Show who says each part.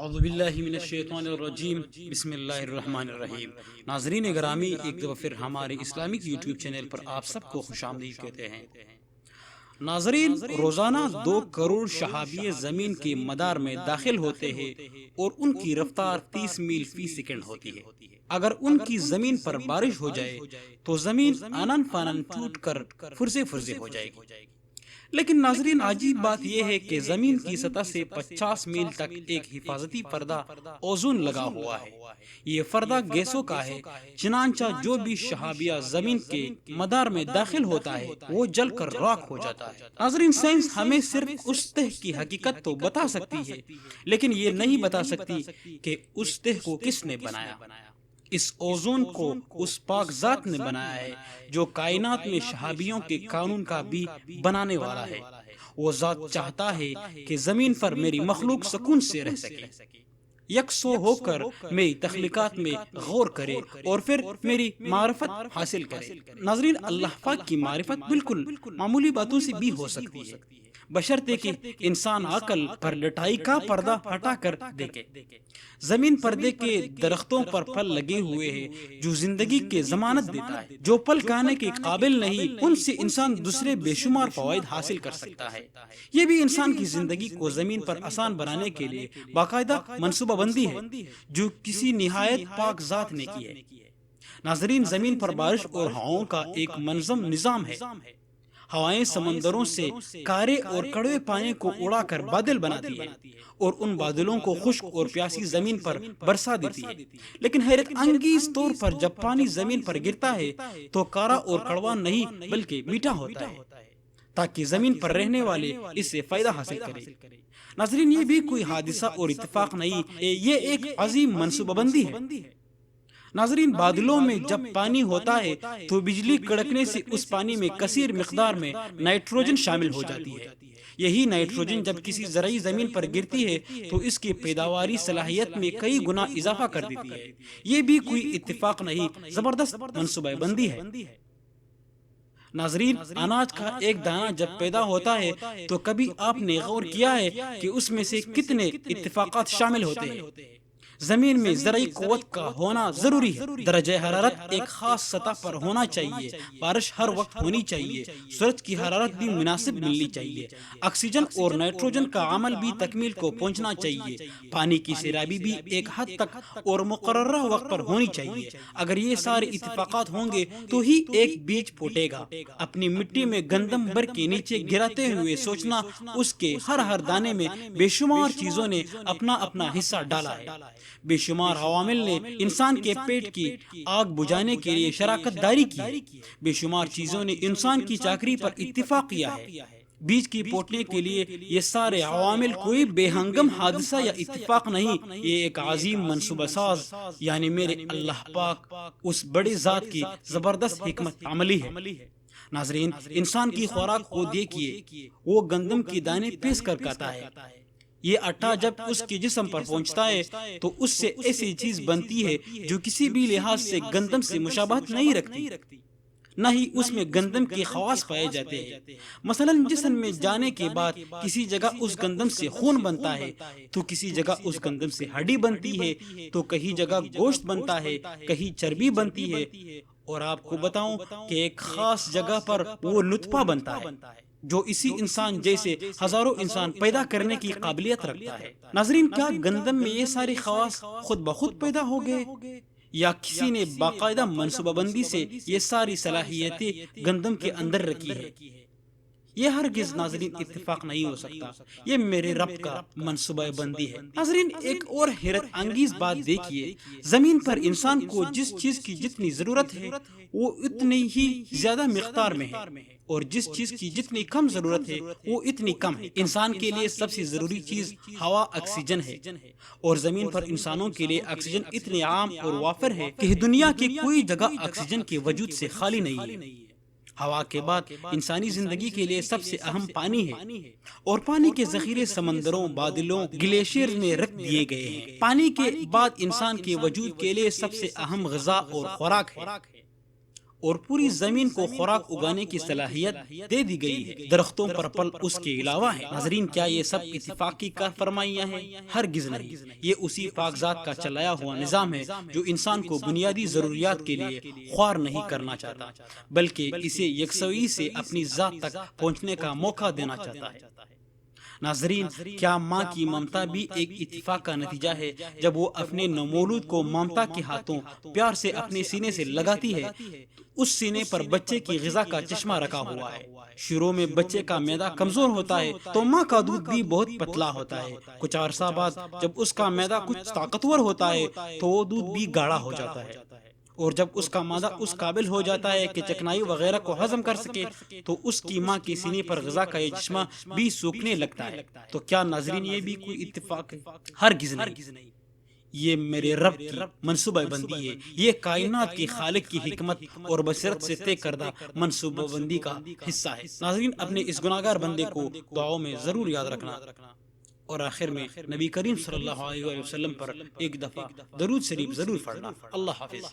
Speaker 1: اعوذ باللہ من الشیطان الرجیم بسم اللہ الرحمن الرحیم۔ ناظرین گرامی، ایک دفعہ پھر ہمارے اسلامک یوٹیوب چینل پر آپ سب کو خوش آمدید کہتے ہیں۔ ناظرین، روزانہ 2 کروڑ شہابی زمین کے مدار میں داخل ہوتے ہیں اور ان کی رفتار 30 میل فی سیکنڈ ہوتی ہے۔ اگر ان کی زمین پر بارش ہو جائے تو زمین انن فانن ٹوٹ کر فرزے فرزے ہو جائے گی۔ لیکن ناظرین، عجیب بات یہ ہے کہ زمین کی سطح سے 50 میل تک ایک حفاظتی پردہ اوزون لگا ہوا ہے۔ یہ پردہ گیسوں کا ہے، چنانچہ جو بھی شہابیہ زمین کے مدار میں داخل ہوتا ہے وہ جل کر راکھ ہو جاتا ہے۔ ناظرین، سائنس ہمیں صرف اس تہ کی حقیقت تو بتا سکتی ہے، لیکن یہ نہیں بتا سکتی کہ اس تہ کو کس نے بنایا۔ اس اوزون کو اس پاک ذات نے بنایا ہے جو کائنات میں شہابیوں کے قانون کا بھی بنانے والا ہے۔ وہ ذات چاہتا ہے کہ زمین پر میری مخلوق سکون سے رہ سکے، یکسو ہو کر میری تخلیقات میں غور کرے اور پھر میری معرفت حاصل کرے۔ ناظرین، اللہ پاک کی معرفت بالکل معمولی باتوں سے بھی ہو سکتی ہے، بشرطے کہ انسان عقل پر لٹائی کا پردہ ہٹا کر دیکھے۔ زمین پردے کے درختوں پر پھل لگے ہوئے ہیں جو زندگی کے ضمانت دیتا ہے۔ جو پھل کھانے کے قابل نہیں، ان سے انسان دوسرے بے شمار فوائد حاصل کر سکتا ہے۔ یہ بھی انسان کی زندگی کو زمین پر آسان بنانے کے لیے باقاعدہ منصوبہ بندی ہے جو کسی نہایت پاک ذات نے کی ہے۔ ناظرین، زمین پر بارش اور ہواؤں کا ایک منظم نظام ہے۔ ہوائیں سمندروں سے کارے اور کڑوے پانی کو اڑا کر بادل بناتی ہے اور ان بادلوں کو خشک اور پیاسی زمین پر برسا دیتی ہے۔ لیکن حیرت انگیز طور پر جب پانی زمین پر گرتا ہے تو کارا اور کڑوا نہیں بلکہ میٹھا ہوتا ہے تاکہ زمین پر رہنے والے اس سے فائدہ حاصل کریں۔ ناظرین، یہ بھی کوئی حادثہ اور اتفاق نہیں، یہ ایک عظیم منصوبہ بندی ہے۔ ناظرین، بادلوں میں جب پانی ہوتا ہے تو بجلی کڑکنے سے اس پانی میں کثیر مقدار میں نائٹروجن شامل ہو جاتی ہے۔ یہی نائٹروجن جب کسی زرعی زمین پر گرتی ہے تو اس کی پیداواری صلاحیت میں کئی گنا اضافہ کر دیتی ہے۔ یہ بھی کوئی اتفاق نہیں، زبردست منصوبہ بندی ہے۔ ناظرین، اناج کا ایک دانہ جب پیدا ہوتا ہے تو کبھی آپ نے غور کیا ہے کہ اس میں سے کتنے اتفاقات شامل ہوتے ہیں؟ زمین میں زرعی قوت کا ہونا ضروری ہے، درجہ حرارت ایک خاص سطح پر ہونا چاہیے، بارش ہر وقت ہونی چاہیے، سورج کی حرارت بھی مناسب ملنی چاہیے، آکسیجن اور نائٹروجن کا عمل بھی تکمیل کو پہنچنا چاہیے، پانی کی سیرابی بھی ایک حد تک اور مقررہ وقت پر ہونی چاہیے۔ اگر یہ سارے اتفاقات ہوں گے تو ہی ایک بیج پھوٹے گا۔ اپنی مٹی میں گندم بھر کے نیچے گراتے ہوئے سوچنا، اس کے ہر دانے میں بے شمار چیزوں نے اپنا اپنا حصہ ڈالا ہے۔ بے شمار عوامل نے انسان کے پیٹ کی آگ بجھانے کے لیے شراکت داری کی ہے۔ بے شمار چیزوں نے انسان کی چاکری پر اتفاق کیا ہے۔ بیج کی پوٹنے کے لیے یہ سارے عوامل کوئی بے ہنگم حادثہ یا اتفاق نہیں، یہ ایک عظیم منصوبہ ساز یعنی میرے اللہ پاک اس بڑے ذات کی زبردست حکمت عملی ہے۔ ناظرین، انسان کی خوراک کو دیکھیے، وہ گندم کے دانے پیس کر کھاتا ہے۔ یہ آٹا جب اس کے جسم پر پہنچتا ہے تو اس سے ایسی چیز بنتی ہے جو کسی بھی لحاظ سے گندم سے مشابہت نہیں رکھتی، نہ ہی اس میں گندم کے خواص پائے جاتے ہیں۔ مثلا جسم میں جانے کے بعد کسی جگہ اس گندم سے خون بنتا ہے تو کسی جگہ اس گندم سے ہڈی بنتی ہے، تو کہیں جگہ گوشت بنتا ہے، کہیں چربی بنتی ہے، اور آپ کو بتاؤں کہ ایک خاص جگہ پر وہ نطفہ بنتا ہے جو اسی انسان جیسے ہزاروں انسان پیدا کرنے کی قابلیت رکھتا ہے۔ ناظرین، کیا گندم میں یہ ساری خواص خود بخود پیدا ہو گئے یا کسی نے باقاعدہ منصوبہ بندی سے یہ ساری صلاحیتیں گندم کے اندر رکھی ہے؟ یہ ہرگز ناظرین اتفاق نہیں ہو سکتا، یہ میرے رب کا منصوبہ بندی ہے۔ ناظرین، ایک اور حیرت انگیز بات دیکھیے، زمین پر انسان کو جس چیز کی جتنی ضرورت ہے وہ اتنی ہی زیادہ مقدار میں ہے، اور جس چیز کی جتنی کم ضرورت ہے وہ اتنی کم ہے۔ انسان کے لیے سب سے ضروری چیز ہوا آکسیجن ہے، اور زمین پر انسانوں کے لیے آکسیجن اتنی عام اور وافر ہے کہ دنیا کی کوئی جگہ آکسیجن کے وجود سے خالی نہیں ہے۔ ہوا کے بعد انسانی زندگی کے لیے سب سے اہم پانی ہے، اور پانی کے ذخیرے سمندروں، بادلوں، گلیشیئر میں رکھ دیے گئے ہیں۔ پانی کے بعد انسان کے وجود کے لیے سب سے اہم غذا اور خوراک ہے، اور پوری زمین کو خوراک اگانے کی صلاحیت دے دی گئی ہے، درختوں پر پھل اس کے علاوہ ہیں۔ ناظرین، کیا یہ سب اتفاقی کار فرمائیاں ہیں؟ ہرگز نہیں، یہ اسی پاک ذات کا چلایا ہوا نظام ہے جو انسان کو بنیادی ضروریات کے لیے خوار نہیں کرنا چاہتا، بلکہ اسے یکسوئی سے اپنی ذات تک پہنچنے کا موقع دینا چاہتا ہے۔ ناظرین، کیا ماں کی ممتا بھی ایک اتفاق کا نتیجہ ہے؟ جب وہ اپنے نومولود کو ممتا کے ہاتھوں پیار سے اپنے سینے سے لگاتی ہے تو اس سینے پر بچے کی غذا کا چشمہ رکھا ہوا ہے۔ شروع میں بچے کا معدہ کمزور ہوتا ہے تو ماں کا دودھ بھی بہت پتلا ہوتا ہے۔ کچھ عرصہ بعد جب اس کا معدہ کچھ طاقتور ہوتا ہے تو وہ دودھ بھی گاڑھا ہو جاتا ہے، اور جب اس کا معدہ اس قابل ہو جاتا ہے کہ چکنائی وغیرہ کو ہضم کر سکے تو اس کی ماں کے سینے پر غذا کا یہ چشمہ بھی سوکھنے لگتا ہے۔ تو کیا ناظرین یہ بھی کوئی اتفاق ہے؟ ہرگز نہیں، یہ میرے رب کی منصوبہ بندی ہے، یہ کائنات کے خالق کی حکمت اور بصیرت سے طے کردہ منصوبہ بندی کا حصہ ہے۔ ناظرین، اپنے اس گناہگار بندے کو دعاؤں میں ضرور یاد رکھنا، اور آخر میں نبی کریم صلی اللہ علیہ وسلم پر ایک دفعہ درود شریف ضرور پڑھنا۔ اللہ حافظ۔